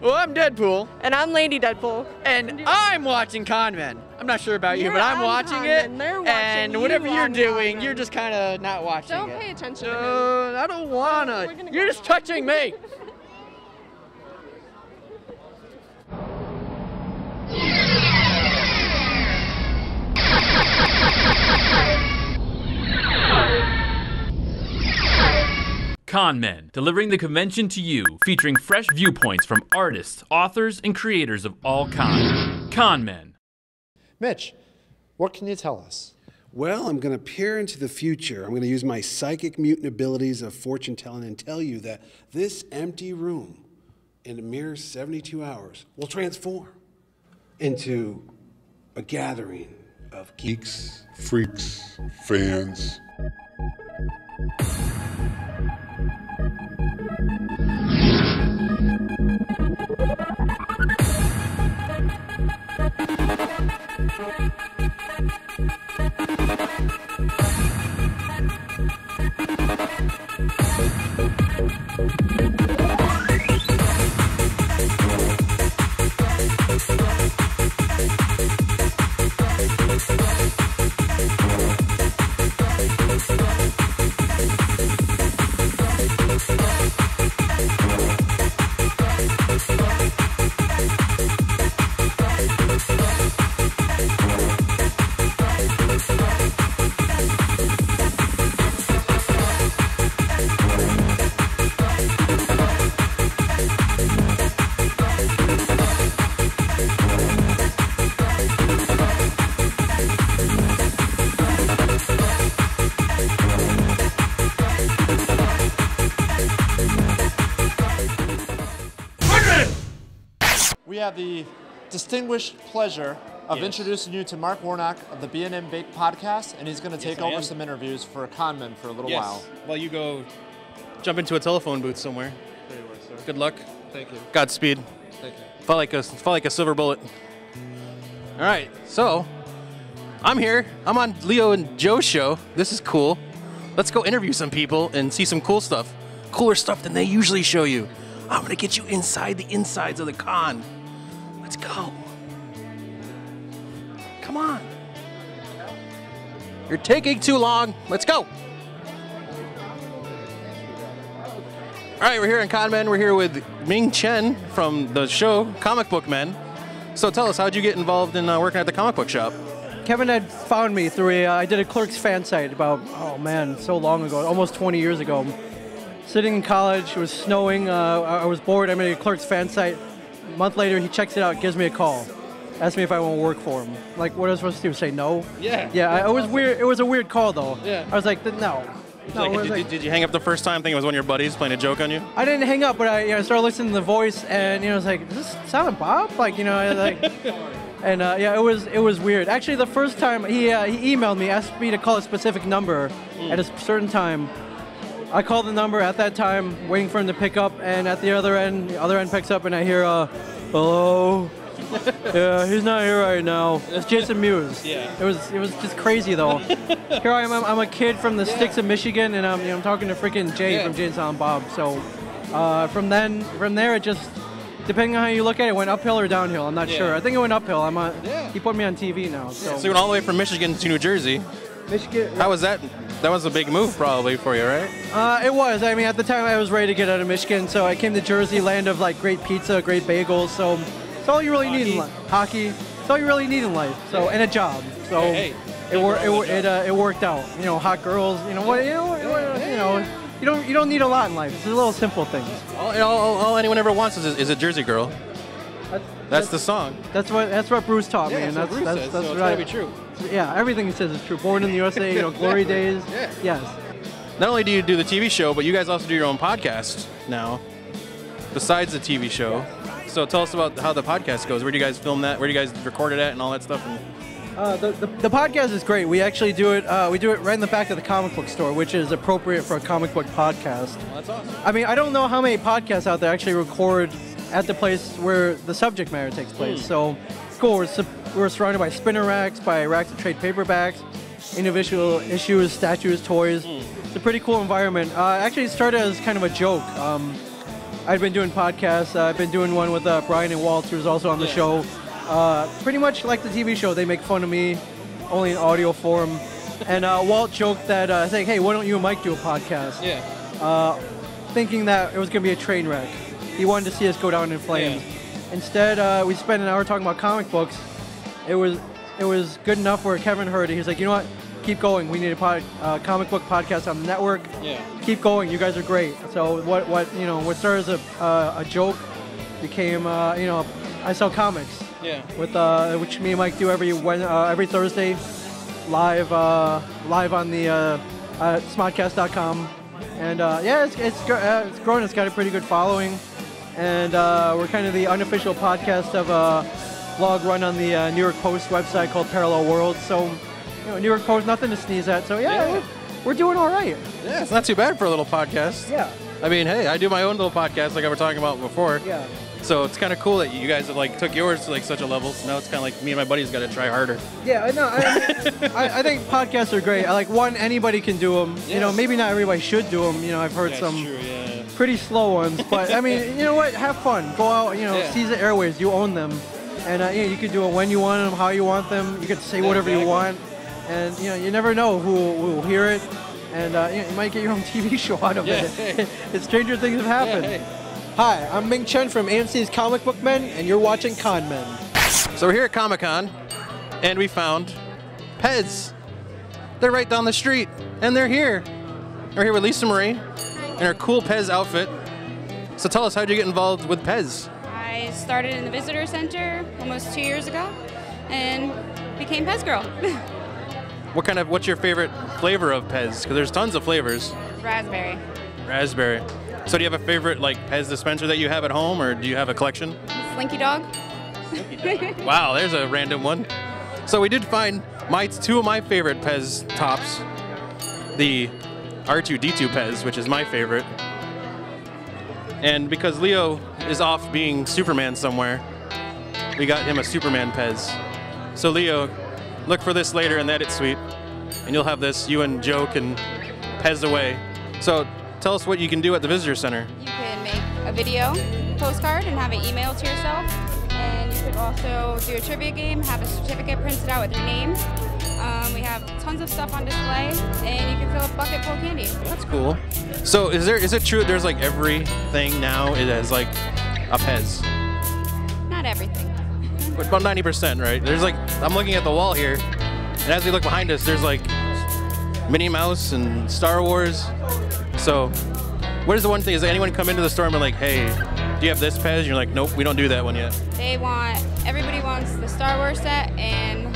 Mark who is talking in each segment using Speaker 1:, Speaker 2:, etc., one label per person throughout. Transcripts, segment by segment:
Speaker 1: Well, I'm Deadpool.
Speaker 2: And I'm Lady Deadpool.
Speaker 1: And I'm watching ComiCONN. I'm not sure about you, but I'm watching it.
Speaker 2: They're watching
Speaker 1: and whatever you're doing,
Speaker 2: ComiCONN.
Speaker 1: you're just kind of not watching
Speaker 2: Don't
Speaker 1: it.
Speaker 2: pay attention to me.
Speaker 1: I don't wanna. You're just touching me.
Speaker 3: Con Men, delivering the convention to you, featuring fresh viewpoints from artists, authors, and creators of all kinds. Con Men.
Speaker 4: Mitch, what can you tell us?
Speaker 5: Well, I'm going to peer into the future. I'm going to use my psychic mutant abilities of fortune telling and tell you that this empty room in a mere 72 hours will transform into a gathering of
Speaker 6: geeks, freaks, fans.
Speaker 4: We have the distinguished pleasure of introducing you to Mark Warnock of the B&M Bake podcast, and he's going to take over some interviews for Con Men for a little while.
Speaker 7: Well, you go jump into a telephone booth somewhere.
Speaker 4: There you are, sir.
Speaker 7: Good luck.
Speaker 4: Thank you.
Speaker 7: Godspeed.
Speaker 4: Thank you.
Speaker 7: Felt like a silver bullet. All right, so I'm here. I'm on Leo and Joe's show. This is cool. Let's go interview some people and see some cool stuff. Cooler stuff than they usually show you. I'm gonna get you inside the insides of the con. Let's go. Come on. You're taking too long. Let's go. All right, we're here in Con Men. We're here with Ming Chen from the show Comic Book Men. So tell us, how'd you get involved in working at the comic book shop?
Speaker 8: Kevin had found me through I did a Clerks fan site about, oh man, so long ago, almost 20 years ago. Sitting in college, it was snowing, I was bored, I made a Clerks fan site. A month later, he checks it out, gives me a call, asks me if I want to work for him. Like, what was I supposed to do, say no?
Speaker 7: Yeah.
Speaker 8: Yeah, it was weird. It was a weird call, though.
Speaker 7: Yeah.
Speaker 8: I was like, no.
Speaker 7: Did you hang up the first time thinking it was one of your buddies playing a joke on you?
Speaker 8: I didn't hang up, but I started listening to the voice, and I was like, does this sound like Bob? Like, and yeah, it was weird. Actually, the first time he emailed me, asked me to call a specific number at a certain time. I called the number at that time, waiting for him to pick up, and at the other end picks up, and I hear, hello. Yeah, he's not here right now. It's Jason Mewes.
Speaker 7: Yeah.
Speaker 8: It was just crazy though. Here I am. I'm a kid from the sticks of Michigan, and I'm talking to freaking Jay from Jay and Silent Bob. So from there, it just, depending on how you look at it, went uphill or downhill. I'm not sure. I think it went uphill. He put me on TV now. So
Speaker 7: you went all the way from Michigan to New Jersey.
Speaker 8: Michigan.
Speaker 7: How was that? That was a big move probably for you, right?
Speaker 8: It was. I mean, at the time I was ready to get out of Michigan, so I came to Jersey, land of like great pizza, great bagels. So it's all you really need in life. Hockey. It's all you really need in life. So and a job. So it worked out. You know, hot girls. You don't need a lot in life. It's the little simple things.
Speaker 7: All anyone ever wants is a Jersey girl. That's the song.
Speaker 8: That's what Bruce taught me, and that's
Speaker 7: Bruce says, so it's gotta be true.
Speaker 8: Yeah, everything he says is true. Born in the USA, glory days.
Speaker 7: Yeah.
Speaker 8: Yes.
Speaker 7: Not only do you do the TV show, but you guys also do your own podcast now, besides the TV show. So tell us about how the podcast goes. Where do you guys film that? Where do you guys record it at, and all that stuff?
Speaker 8: The podcast is great. We actually do it. We do it right in the back of the comic book store, which is appropriate for a comic book podcast.
Speaker 7: Well, that's awesome.
Speaker 8: I mean, I don't know how many podcasts out there actually record at the place where the subject matter takes place. So it's cool. We're surrounded by spinner racks, by racks of trade paperbacks, individual issues, statues, toys. It's a pretty cool environment. Actually, it started as kind of a joke. I've been doing podcasts. I've been doing one with Brian and Walt, who's also on the show. Pretty much like the TV show, they make fun of me, only in audio form. And Walt joked that, saying, hey, why don't you and Mike do a podcast?
Speaker 7: Yeah.
Speaker 8: Thinking that it was going to be a train wreck. He wanted to see us go down in flames. Yeah. Instead, we spent an hour talking about comic books. It was good enough where Kevin heard it. He was like, you know what? Keep going. We need a comic book podcast on the network. Yeah. Keep going. You guys are great. So what started as a joke became I sell comics. Yeah. With which me and Mike do every Thursday, live on the smodcast.com, and it's grown. It's got a pretty good following, and we're kind of the unofficial podcast of a blog run on the New York Post website called Parallel Worlds. So, New York Post, nothing to sneeze at. So we're doing all right.
Speaker 7: Yeah, it's not too bad for a little podcast.
Speaker 8: Yeah.
Speaker 7: I mean, hey, I do my own little podcast like I was talking about before.
Speaker 8: Yeah.
Speaker 7: So it's kind of cool that you guys have took yours to such a level. So now it's kind of like me and my buddies got to try harder.
Speaker 8: Yeah, no, I think podcasts are great. Anybody can do them. Yes. Maybe not everybody should do them. I've heard some pretty slow ones, but I mean, you know what? Have fun. Go out. Seize the airwaves. You own them, and you can do it when you want them, how you want them. You can say whatever you want, and you never know who will hear it, and you might get your own TV show out of it. Stranger things have happened.
Speaker 7: Yeah, hey.
Speaker 1: Hi, I'm Ming Chen from AMC's Comic Book Men, and you're watching Con Men.
Speaker 7: So we're here at ComiCON, and we found Pez. They're right down the street, and they're here. We're here with Lisa Marie in her cool Pez outfit. So tell us, how'd you get involved with Pez?
Speaker 2: I started in the visitor center almost 2 years ago, and became Pez girl.
Speaker 7: What's your favorite flavor of Pez? Because there's tons of flavors.
Speaker 2: Raspberry.
Speaker 7: Raspberry. So do you have a favorite Pez dispenser that you have at home, or do you have a collection?
Speaker 2: Slinky Dog.
Speaker 7: Wow, there's a random one. So we did find two of my favorite Pez tops. The R2-D2 Pez, which is my favorite. And because Leo is off being Superman somewhere, we got him a Superman Pez. So Leo, look for this later in the edit suite, and you'll have this. You and Joe can Pez away. So tell us what you can do at the visitor center.
Speaker 2: You can make a video postcard and have it emailed to yourself. And you could also do a trivia game, have a certificate printed out with your name. We have tons of stuff on display, and you can fill a bucket full of candy.
Speaker 7: That's cool. So is it true there's everything now it has a Pez?
Speaker 2: Not everything.
Speaker 7: But about 90%, right? There's I'm looking at the wall here, and as we look behind us, there's Minnie Mouse and Star Wars. So, what is the one thing? Is anyone come into the store and be like, hey, do you have this Pez? And you're like, nope, we don't do that one yet.
Speaker 2: Everybody wants the Star Wars set and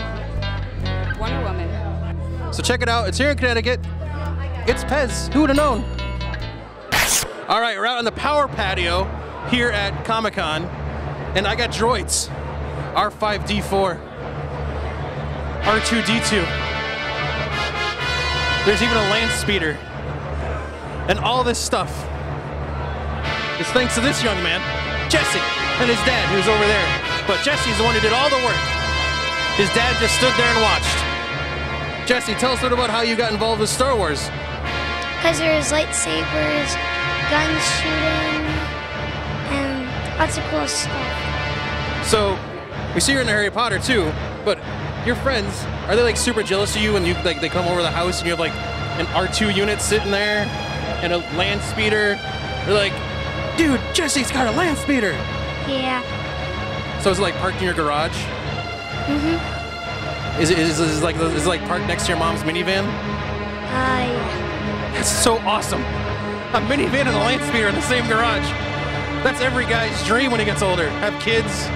Speaker 2: Wonder Woman.
Speaker 7: So check it out. It's here in Connecticut. It's Pez. Who would have known? All right, we're out on the power patio here at ComiCON, and I got droids. R5-D4. R2-D2. There's even a land speeder. And all this stuff is thanks to this young man, Jesse, and his dad, who's over there. But Jesse's the one who did all the work. His dad just stood there and watched. Jesse, tell us a little about how you got involved with Star Wars.
Speaker 9: Because there's lightsabers, guns shooting, and lots of cool stuff.
Speaker 7: So, we see you're into Harry Potter too, but your friends, are they super jealous of you when they come over the house and you have an R2 unit sitting there and a land speeder? They're like, dude, Jesse's got a land speeder.
Speaker 9: Yeah.
Speaker 7: So is it parked in your garage?
Speaker 9: Mm-hmm.
Speaker 7: Is it parked next to your mom's minivan?
Speaker 9: Yeah.
Speaker 7: That's so awesome. A minivan and a land speeder in the same garage. That's every guy's dream when he gets older. Have kids,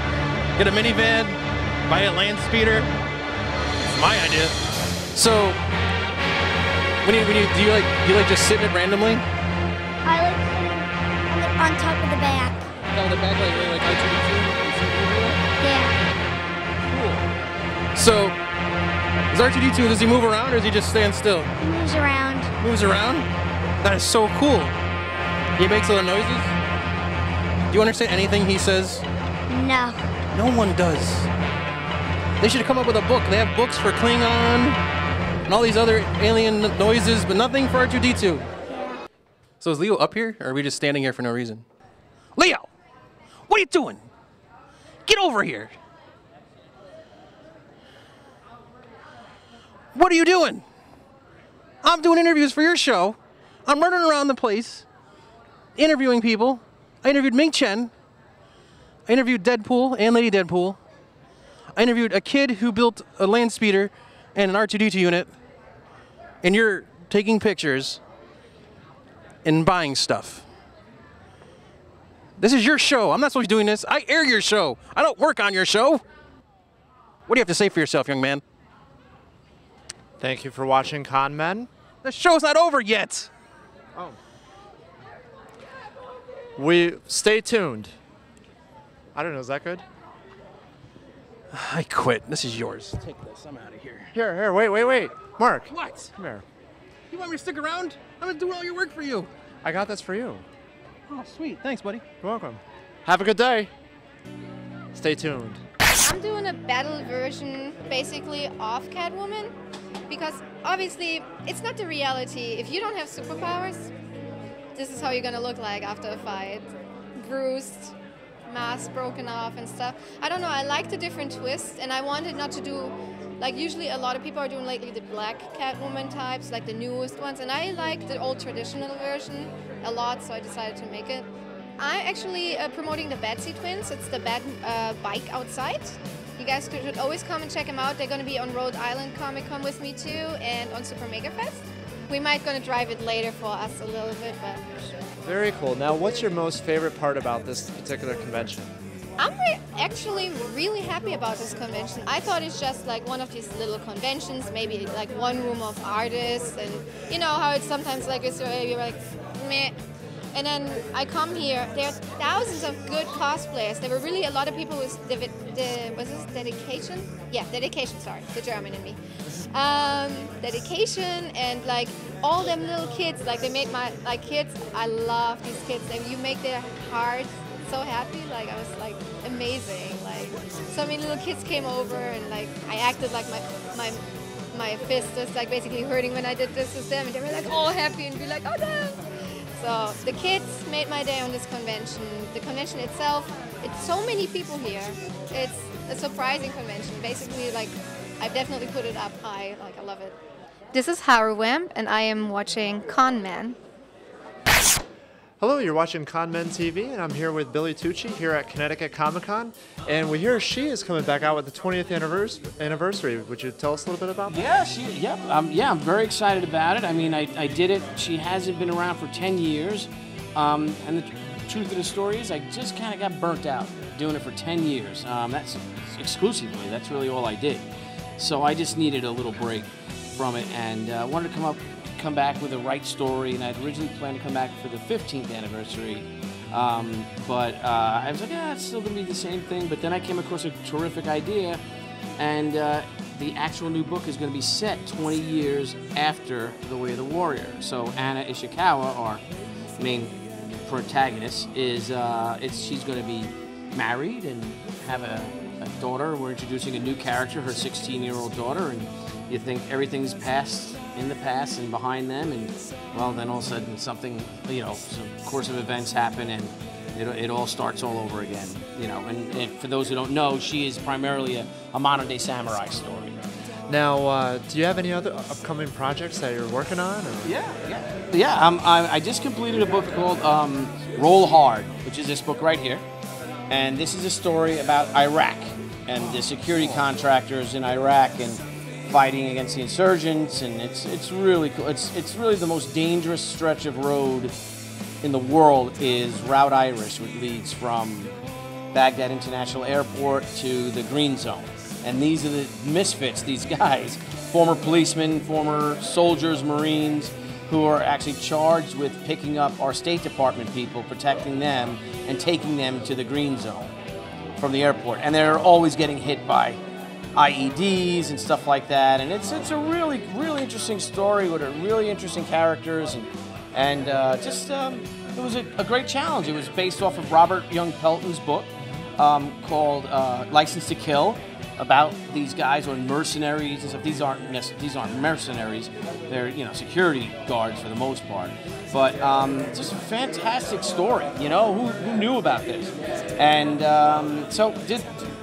Speaker 7: get a minivan, buy a land speeder. It's my idea. So, do you like just sitting it randomly?
Speaker 9: I like sitting on top of the back.
Speaker 7: On the back, like R2-D2?
Speaker 9: Yeah.
Speaker 7: Cool. So, is R2-D2, does he move around or does he just stand still?
Speaker 9: He moves around.
Speaker 7: Moves around? That is so cool. He makes little noises? Do you understand anything he says?
Speaker 9: No.
Speaker 7: No one does. They should come up with a book. They have books for Klingon and all these other alien noises, but nothing for R2-D2.
Speaker 9: Yeah.
Speaker 7: So is Leo up here, or are we just standing here for no reason? Leo, what are you doing? Get over here. What are you doing? I'm doing interviews for your show. I'm running around the place, interviewing people. I interviewed Ming Chen. I interviewed Deadpool and Lady Deadpool. I interviewed a kid who built a land speeder and an R2-D2 unit. And you're taking pictures and buying stuff. This is your show. I'm not supposed to be doing this. I air your show. I don't work on your show. What do you have to say for yourself, young man?
Speaker 4: Thank you for watching Con Men.
Speaker 7: The show's not over yet.
Speaker 4: Oh. Stay tuned. I don't know, is that good?
Speaker 7: I quit. This is yours. Take this. I'm out of here.
Speaker 4: Here, wait. Mark.
Speaker 7: What?
Speaker 4: Come here.
Speaker 7: You want me to stick around? I'm gonna do all your work for you.
Speaker 4: I got this for you.
Speaker 7: Oh, sweet. Thanks, buddy.
Speaker 4: You're welcome. Have a good day. Stay tuned.
Speaker 2: I'm doing a battle version, basically, of Catwoman, because obviously it's not the reality. If you don't have superpowers, this is how you're gonna look like after a fight. Bruised, mask broken off and stuff. I don't know, I like the different twists, and I wanted not to do, like usually a lot of people are doing lately the black Catwoman types, like the newest ones, and I like the old traditional version a lot, so I decided to make it. I'm actually promoting the Batsy Twins. It's the Bat bike outside. You guys should always come and check them out. They're going to be on Rhode Island ComiCON with me too, and on Super Mega Fest. We might going to drive it later for us a little bit, but sure.
Speaker 4: Very cool. Now, what's your most favorite part about this particular convention?
Speaker 2: I'm actually really happy about this convention. I thought it's just like one of these little conventions, maybe like one room of artists, and you know how it's sometimes like you're like, meh. And then I come here, there are thousands of good cosplayers. There were really a lot of people with was this dedication? Yeah, dedication, sorry, the German in me. Dedication and like all them little kids, like they made my, like kids, I love these kids. And you make their hearts so happy, like I was like amazing. Like so many little kids came over and like I acted like my fist was like basically hurting when I did this with them and they were like all happy and be like, oh no. So the kids made my day on this convention. The convention itself, it's so many people here. It's a surprising convention. Basically, like, I've definitely put it up high. Like, I love it. This is Harwamp, and I am watching Con Men.
Speaker 4: Hello, you're watching Con Men TV, and I'm here with Billy Tucci here at Connecticut Comic-Con. And we hear she is coming back out with the 20th anniversary. Would you tell us a little bit about that?
Speaker 10: Yeah, I'm very excited about it. I mean, I did it. She hasn't been around for 10 years. And the truth of the story is I just kind of got burnt out doing it for 10 years. That's exclusively. That's really all I did. So I just needed a little break from it and wanted to come back with the right story, and I'd originally planned to come back for the 15th anniversary, but I was like, it's still going to be the same thing, but then I came across a terrific idea, and the actual new book is going to be set 20 years after The Way of the Warrior. So Anna Ishikawa, our main protagonist, she's going to be married and have a daughter. We're introducing a new character, her 16-year-old daughter, and you think everything's in the past and behind them, and well, then all of a sudden something, some course of events happen, and it all starts all over again, And for those who don't know, she is primarily a modern-day samurai story.
Speaker 4: Now, do you have any other upcoming projects that you're working on? Or?
Speaker 10: Yeah. I just completed a book called Roll Hard, which is this book right here, and this is a story about Iraq and the security contractors in Iraq and fighting against the insurgents, and it's really cool. It's really the most dangerous stretch of road in the world is Route Irish, which leads from Baghdad International Airport to the Green Zone. And these are the misfits, these guys, former policemen, former soldiers, Marines, who are actually charged with picking up our State Department people, protecting them, and taking them to the Green Zone from the airport. And they're always getting hit by IEDs and stuff like that, and it's a really interesting story with really interesting characters, and it was a great challenge. It was based off of Robert Young Pelton's book called License to Kill, about these guys or mercenaries and stuff. These aren't mercenaries. They're security guards for the most part. But just a fantastic story. Who knew about this? And so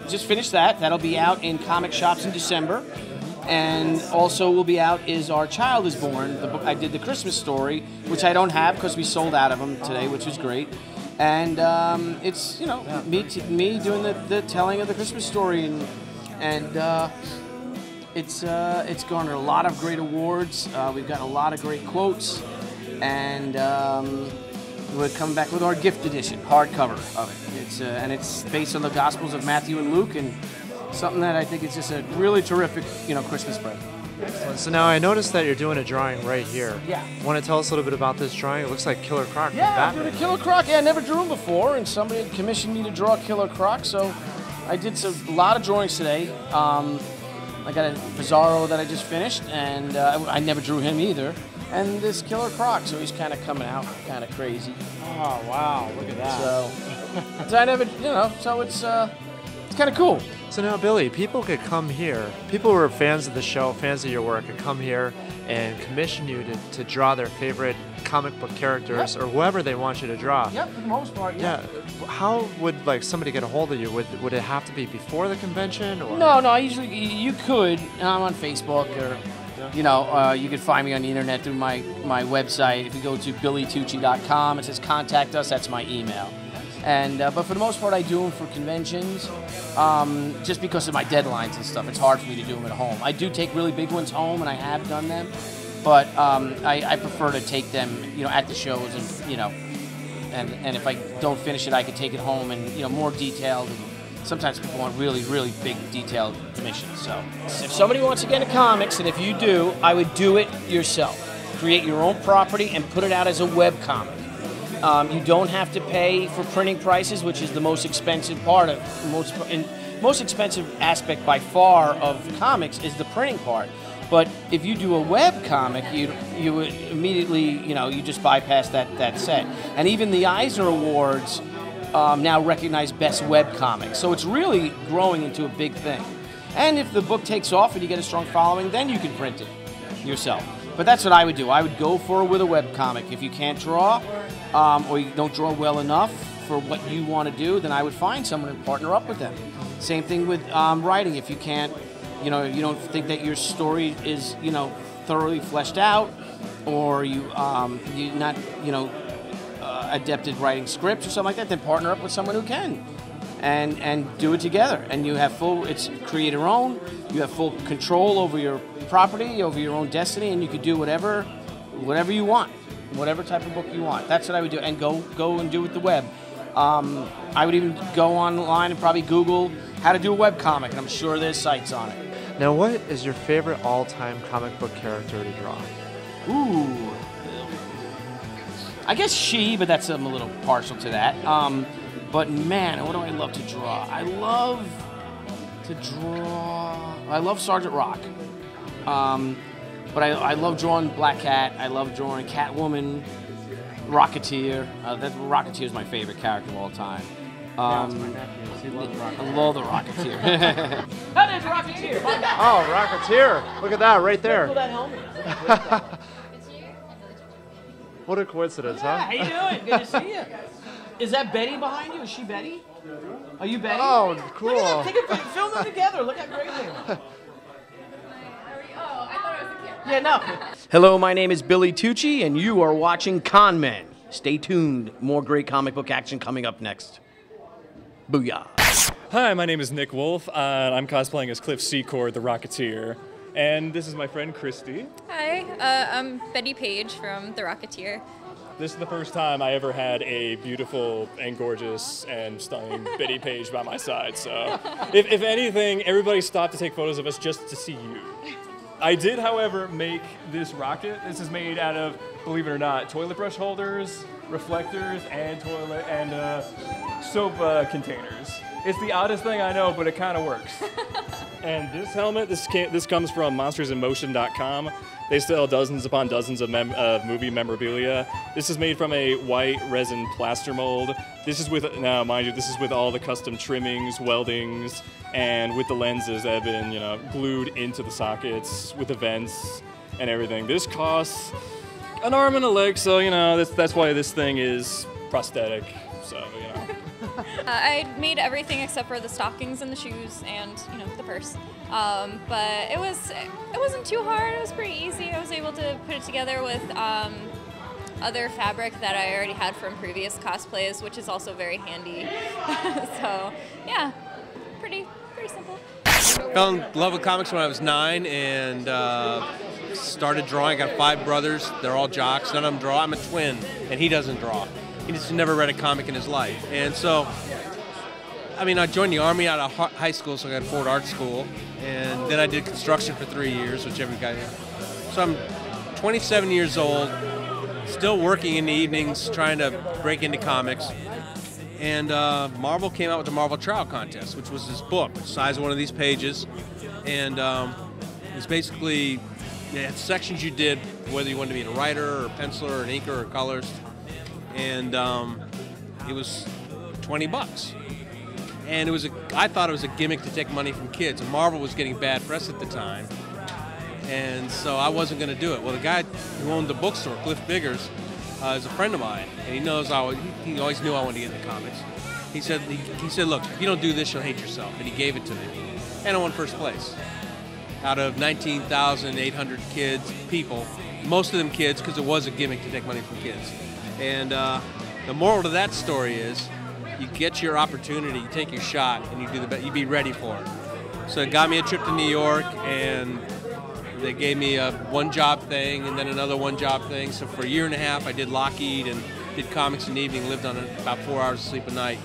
Speaker 10: just finished that. That'll be out in comic shops in December. And also will be out is Our Child is Born. The book I did the Christmas story, which I don't have because we sold out of them today, which was great. And it's me doing the telling of the Christmas story, and it's garnered a lot of great awards. We've got a lot of great quotes, and we're coming back with our gift edition, hardcover of it. And it's based on the Gospels of Matthew and Luke, and something that I think is just a really terrific Christmas present.
Speaker 4: Excellent. So now I noticed that you're doing a drawing right here.
Speaker 10: Yeah.
Speaker 4: Want to tell us a little bit about this drawing? It looks like Killer Croc from
Speaker 10: Yeah,
Speaker 4: Batman.
Speaker 10: I'm doing a Killer Croc. Yeah, I never drew him before, and somebody had commissioned me to draw Killer Croc, so I did a lot of drawings today. I got a Bizarro that I just finished, and I never drew him either. And this Killer Croc, so he's kind of coming out kind of crazy.
Speaker 1: Oh, wow, look at that.
Speaker 10: So I never, so it's kind of cool.
Speaker 4: So now, Billy, people could come here. People who are fans of the show, fans of your work, could come here and commission you to draw their favorite comic book characters or whoever they want you to draw.
Speaker 10: Yep, for the most part, yeah.
Speaker 4: How would somebody get a hold of you? Would it have to be before the convention? Or?
Speaker 10: No. You could. I'm on Facebook, or you could find me on the internet through my website. If you go to billytucci.com, it says contact us. That's my email. And but for the most part, I do them for conventions, just because of my deadlines and stuff. It's hard for me to do them at home. I do take really big ones home, and I have done them, but I prefer to take them, at the shows, and and if I don't finish it, I could take it home and more detailed. And sometimes people want really, really big, detailed commissions. So if somebody wants to get into comics, and if you do, I would do it yourself. Create your own property and put it out as a web comic. You don't have to pay for printing prices, which is the most expensive part of most expensive aspect by far of comics is the printing part. But if you do a web comic, you would immediately you just bypass that set. And even the Eisner Awards now recognize best web comics, so it's really growing into a big thing. And if the book takes off and you get a strong following, then you can print it yourself. But that's what I would do. I would go with a web comic. If you can't draw, or you don't draw well enough for what you want to do, then I would find someone and partner up with them. Same thing with writing. If you can't, you don't think that your story is, thoroughly fleshed out, or you're not, adept at writing scripts or something like that, then partner up with someone who can, and do it together. And you have it's creator owned. You have full control over your property, over your own destiny, and you could do whatever you want, whatever type of book you want. That's what I would do, and go and do it with the web. I would even go online and probably Google how to do a web comic, and I'm sure there's sites on it.
Speaker 4: Now, what is your favorite all-time comic book character to draw?
Speaker 10: Ooh, I guess She, but I'm a little partial to that. But man, what do I love to draw? I love Sergeant Rock. But I love drawing Black Cat. I love drawing Catwoman, Rocketeer. Rocketeer is my favorite character of all time. I love the Rocketeer. That is Rocketeer.
Speaker 4: Oh, Rocketeer! Look at that right there.
Speaker 10: Pull that helmet.
Speaker 4: What a coincidence, huh?
Speaker 10: How you doing? Good to see you. Is that Betty behind you? Is she Betty? Are you Betty?
Speaker 4: Oh, cool.
Speaker 10: Look at that. Film them together. Look how great they are. Yeah, no. Hello, my name is Billy Tucci, and you are watching Con Men. Stay tuned. More great comic book action coming up next. Booyah.
Speaker 11: Hi, my name is Nick Wolf, and I'm cosplaying as Cliff Secord, the Rocketeer. And this is my friend Christy.
Speaker 12: Hi, I'm Betty Page from The Rocketeer.
Speaker 11: This is the first time I ever had a beautiful and gorgeous and stunning Betty Page by my side. So, if anything, everybody stopped to take photos of us just to see you. I did, however, make this rocket. This is made out of, believe it or not, toilet brush holders, reflectors, and soap containers. It's the oddest thing I know, but it kind of works. And this helmet, this comes from monstersinmotion.com. They sell dozens upon dozens of movie memorabilia. This is made from a white resin plaster mold. This is with, now mind you, this is with all the custom trimmings, weldings, and with the lenses that have been, glued into the sockets with the vents and everything. This costs an arm and a leg, so, that's why this thing is prosthetic, so,
Speaker 12: I made everything except for the stockings and the shoes and the purse. But it wasn't too hard. It was pretty easy. I was able to put it together with other fabric that I already had from previous cosplays, which is also very handy. So yeah, pretty simple.
Speaker 13: Fell in love with comics when I was 9 and started drawing. I got 5 brothers. They're all jocks. None of them draw. I'm a twin, and he doesn't draw. He just never read a comic in his life. And so, I joined the Army out of high school, so I got Ford Art School. And then I did construction for 3 years, which every guy did. So I'm 27 years old, still working in the evenings, trying to break into comics. And Marvel came out with the Marvel Trial Contest, which was this book, the size of one of these pages. And it was basically, it had sections you did, whether you wanted to be a writer or a penciler or an inker or colorist. And it was $20. And I thought it was a gimmick to take money from kids. And Marvel was getting bad press at the time. And so I wasn't going to do it. Well, the guy who owned the bookstore, Cliff Biggers, is a friend of mine. And he knows he always knew I wanted to get into comics. He said, look, if you don't do this, you'll hate yourself. And he gave it to me. And I won first place. Out of 19,800 people, most of them kids, because it was a gimmick to take money from kids. And the moral to that story is, you get your opportunity, you take your shot, and you do the best. You be ready for it. So it got me a trip to New York, and they gave me a one-job thing, and then another one-job thing. So for a year and a half, I did Lockheed and did comics in the evening, lived on about 4 hours of sleep a night.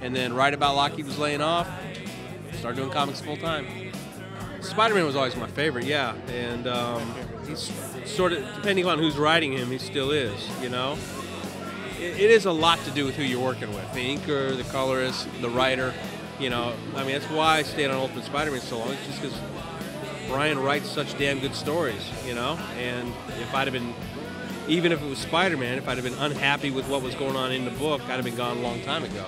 Speaker 13: And then right about Lockheed was laying off, started doing comics full time. Spider-Man was always my favorite, yeah. And he's sort of, depending on who's writing him, he still is, It is a lot to do with who you're working with. The inker, the colorist, the writer, that's why I stayed on Ultimate Spider-Man so long. It's just because Brian writes such damn good stories, And if I'd have been, even if it was Spider-Man, if I'd have been unhappy with what was going on in the book, I'd have been gone a long time ago.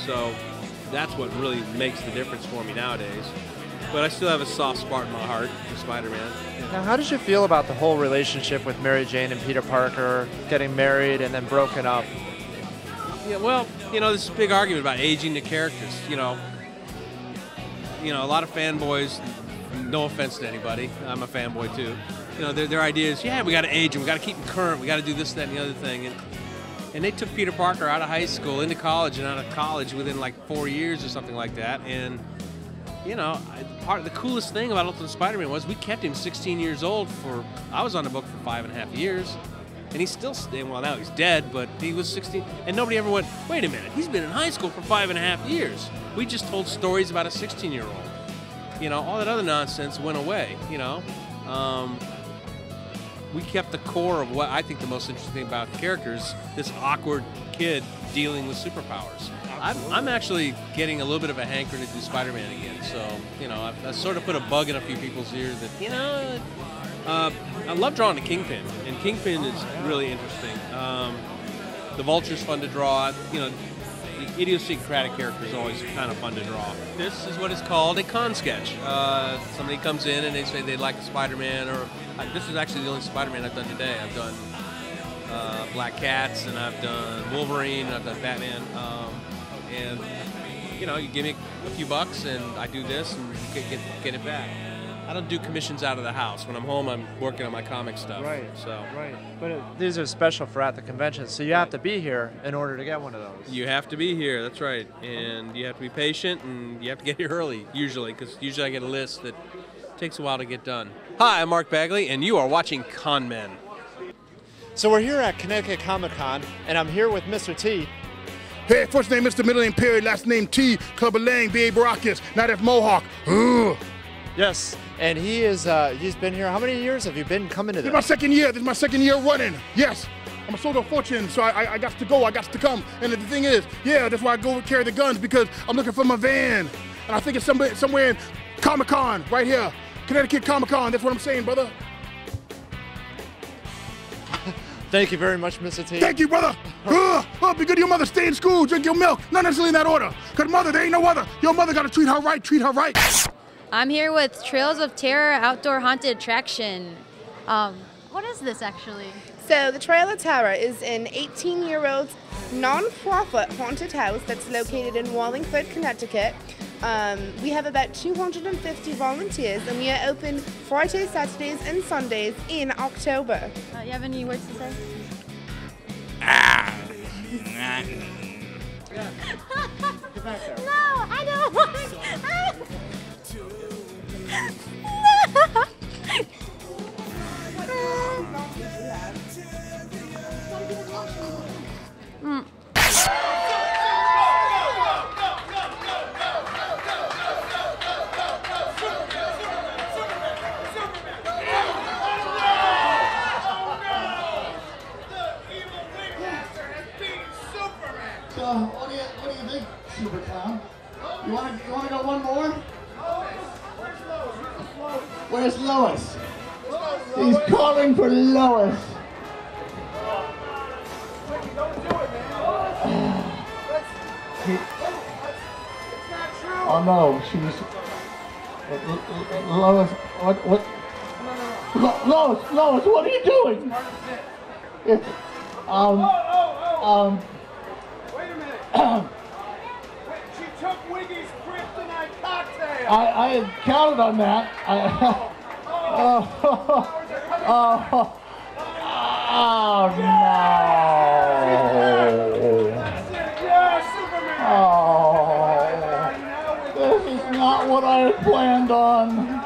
Speaker 13: So that's what really makes the difference for me nowadays. But I still have a soft spot in my heart for Spider-Man.
Speaker 4: Now, how did you feel about the whole relationship with Mary Jane and Peter Parker, getting married and then broken up?
Speaker 13: Yeah, well, there's a big argument about aging the characters. A lot of fanboys, no offense to anybody, I'm a fanboy too. Their idea is, yeah, we got to age him, we got to keep him current, we got to do this, that, and the other thing. And they took Peter Parker out of high school, into college, and out of college within like 4 years or something like that. And the coolest thing about Ultimate Spider-Man was we kept him 16 years old I was on the book for 5.5 years. And he's still staying, well, now he's dead, but he was 16. And nobody ever went, wait a minute, he's been in high school for 5.5 years. We just told stories about a 16-year-old. All that other nonsense went away, We kept the core of what I think the most interesting thing about the characters, this awkward kid dealing with superpowers. I'm actually getting a little bit of a hankering to do Spider-Man again. So, I sort of put a bug in a few people's ears that, I love drawing the Kingpin, and Kingpin is really interesting. The Vulture's fun to draw. The idiosyncratic character is always kind of fun to draw. This is what is called a con sketch. Somebody comes in and they say they'd like a Spider-Man, or this is actually the only Spider-Man I've done today. I've done Black Cats, and I've done Wolverine, and I've done Batman. And you give me a few bucks, and I do this, and you get it back. I don't do commissions out of the house. When I'm home, I'm working on my comic stuff.
Speaker 4: Right.
Speaker 13: So.
Speaker 4: Right. But these are special for at the convention, so you have to be here in order to get one of those.
Speaker 13: You have to be here. That's right. And you have to be patient, and you have to get here early usually, because usually I get a list that takes a while to get done. Hi, I'm Mark Bagley, and you are watching Con Men.
Speaker 4: So we're here at Connecticut ComiCON, and I'm here with Mr. T.
Speaker 14: Hey, first name Mr. Middle name Perry, last name T, Clubber Lang, B.A. Baracus, now that's Mohawk. Ugh.
Speaker 4: Yes, and he's been here. How many years have you been coming to this?
Speaker 14: This is my second year. This is my second year running. Yes. I'm a soldier of fortune, so I got to go. I got to come. And the thing is, yeah, that's why I go carry the guns, because I'm looking for my van. And I think it's somewhere in ComiCONN, right here. Connecticut ComiCONN, that's what I'm saying, brother.
Speaker 4: Thank you very much, Mr. T.
Speaker 14: Thank you, brother. Be good to your mother. Stay in school, drink your milk. Not necessarily in that order. Because mother, there ain't no other. Your mother got to treat her right, treat her right.
Speaker 15: I'm here with Trails of Terror Outdoor Haunted Attraction. What is this actually?
Speaker 16: So the Trail of Terror is an 18-year-old non-profit haunted house that's located in Wallingford, Connecticut. We have about 250 volunteers, and we are open Fridays, Saturdays, and Sundays in October.
Speaker 15: You have any words to say?
Speaker 9: No, I don't want to.
Speaker 17: So, what do you think, Super Clown? You wanna go one more? Where's Lois? He's calling for Lois. Oh no, she's Lois. What? Lois, what are you doing? It's
Speaker 18: Wait a minute. She took Wiggy's kryptonite cocktail.
Speaker 17: I had counted on that. This is not what I had planned on.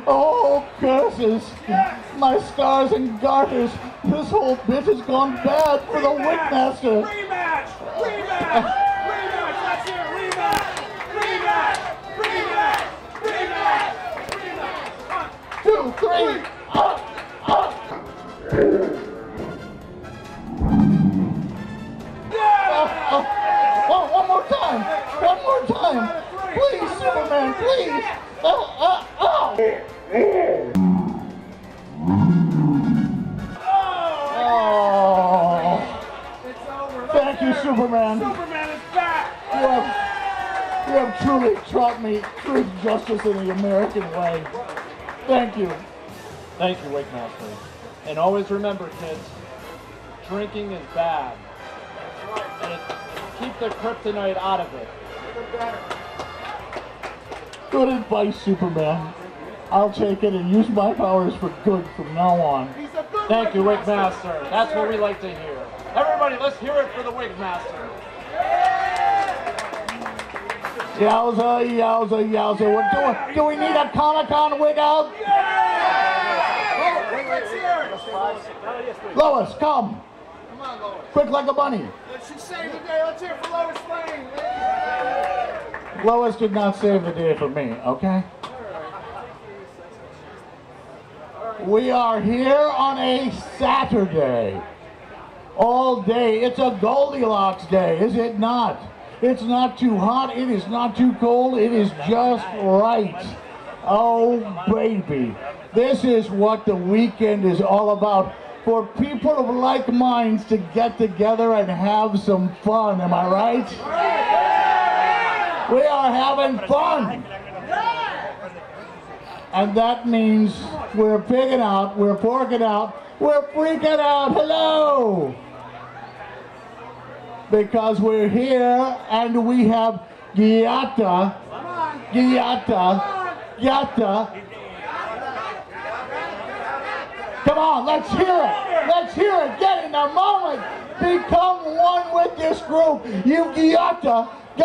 Speaker 17: Oh, curses. My scars and garters. This whole bit has gone bad for the Wigmaster.
Speaker 18: Rematch! Rematch! Rematch! That's it! Rematch! Rematch! Rematch! Rematch!
Speaker 17: 2, 3. One more time! One more time! Please, Superman, please! Thank you, Superman.
Speaker 18: Superman is back!
Speaker 17: You have truly taught me truth, justice, in the American way. Thank you.
Speaker 19: Thank you, Wigmaster. And always remember, kids, drinking is bad. And keep the kryptonite out of it.
Speaker 17: Good advice, Superman. I'll take it and use my powers for good from now on.
Speaker 19: Thank you, Wigmaster. That's what we like to hear. Everybody, let's hear it for the Wigmaster.
Speaker 17: Yowza, yowza, yowza. Do we need a ComiCONN wig out? Lois, come.
Speaker 18: Come on, Lois.
Speaker 17: Quick like a bunny.
Speaker 18: She saved the day. Let's hear it for Lois Lane.
Speaker 17: Lois did not save the day for me, okay? We are here on a Saturday. All day. It's a Goldilocks day, is it not? It's not too hot, it is not too cold, it is just right. Oh, baby. This is what the weekend is all about. For people of like minds to get together and have some fun, am I right? We are having fun. And that means we're pigging out, we're porking out, we're freaking out. Hello! Because we're here and we have Giata. Come on, let's hear it. Let's hear it. Get in the moment. Become one with this group. You Giata. You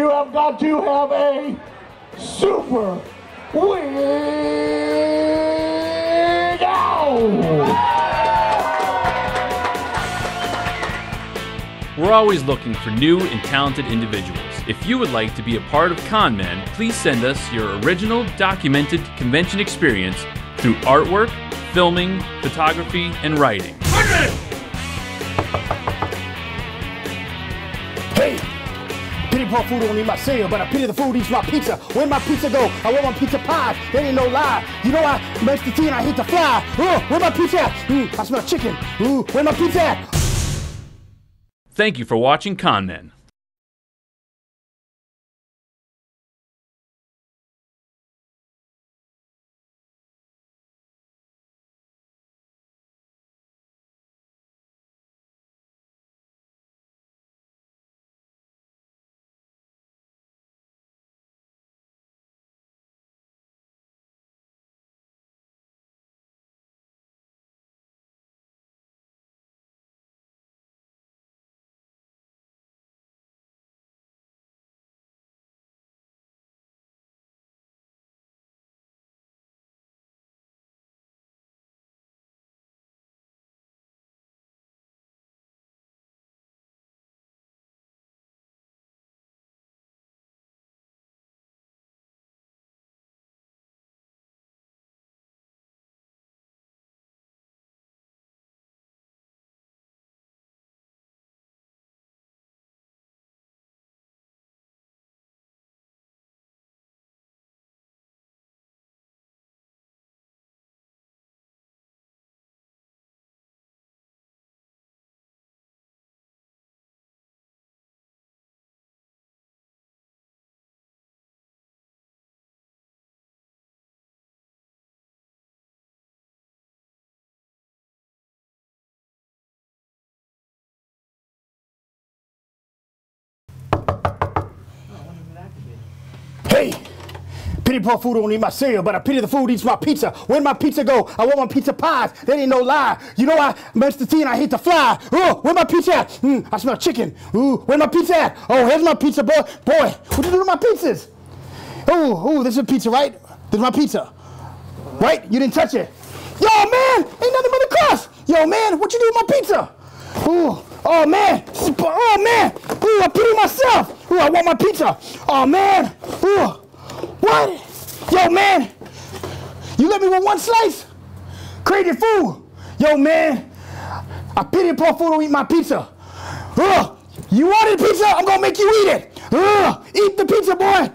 Speaker 17: have got to have a super weird out.
Speaker 3: We're always looking for new and talented individuals. If you would like to be a part of ConMen, please send us your original documented convention experience through artwork, filming, photography, and writing.
Speaker 17: Hey! Pity poor food don't eat my cereal, but I pity the food eats my pizza. Where my pizza go? I want my pizza pies. That ain't no lie. You know I makes the tea and I hate to fly. Where my pizza at? I smell chicken. Where my pizza at?
Speaker 3: Thank you for watching ConMen.
Speaker 17: Hey! Pity poor food don't eat my cereal, but I pity the food eats my pizza. Where my pizza go? I want my pizza pies. That ain't no lie. You know I makes the tea and I hate to fly. Where my pizza at? I smell chicken. Where my pizza at? Oh, here's my pizza, boy. Boy, what you do to my pizzas? This is a pizza, right? This is my pizza. Right? You didn't touch it. Yo, man, ain't nothing but a crust. Yo, man, what you do with my pizza? Oh, man. Oh, man. I pity myself. I want my pizza. Oh, man. What? Yo, man. You let me with one slice? Crazy fool. Yo, man. I pity poor food don't eat my pizza. You wanted pizza? I'm going to make you eat it. Eat the pizza, boy.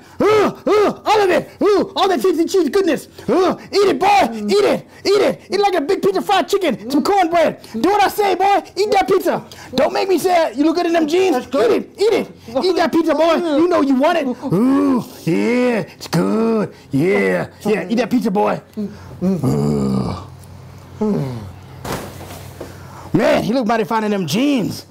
Speaker 17: All of it. All that cheese goodness. Eat it, boy. Eat it. Eat it. Eat like a big piece of fried chicken. Some cornbread. Do what I say, boy. Eat that pizza. Don't make me say it. You look good in them jeans. Eat it. Eat it. Eat that pizza, boy. You know you want it. Yeah. It's good. Yeah. Yeah. Eat that pizza, boy. Man, he look mighty fine in them jeans.